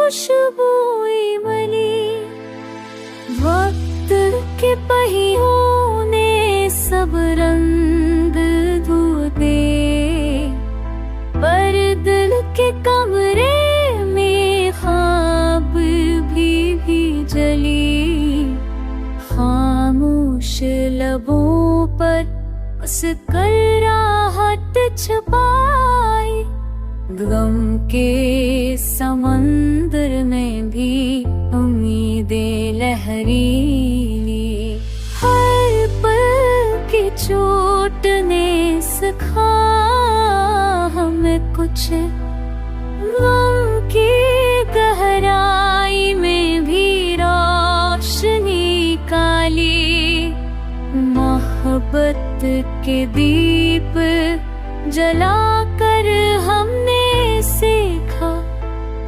खुशबुई मली। वक्त के पहियों ने सब रंग धुए, पर दिल के कमरे में ख्वाब भी जली। खामोश लबों पर मुस्कुराहट छुपाई, गम के समंदर में भी उम्मीदें लहरीली। हर पल की चोट ने सिखा हमें कुछ, गम की गहराई में भी रोशनी काली। मोहब्बत के दीप जलाकर हमने सीखा,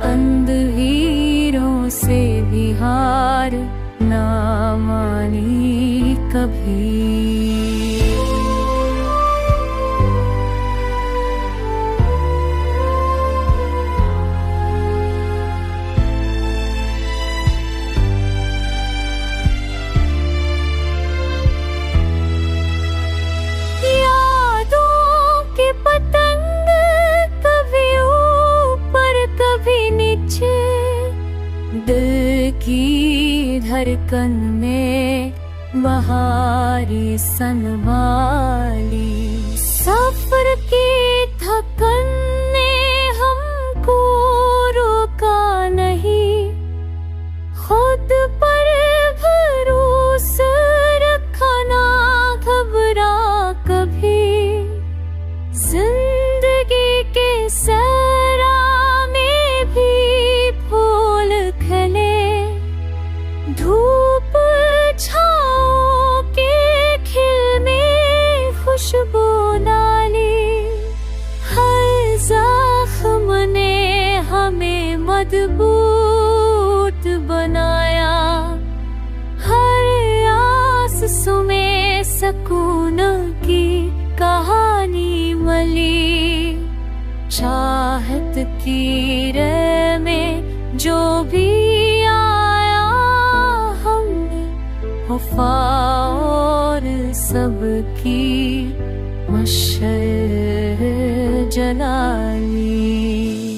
अंधेरों से भी हार ना मानी कभी। दिल की धड़कन में बहारी संभाली। सफर की थकन ने हमको रोका नहीं, खुद पर भरोसा रखा, ना घबरा कभी। जिंदगी के सहरा में भी फूल खिले, धूप छाओं के खिल में खुशबू डाली। हर जख्म ने हमें मजबूत बनाया, हर आंसू में सुकून की कहानी मिली। चाहत की राह में जो भी आया, हमने वफा और सबकी मशअल जलाई।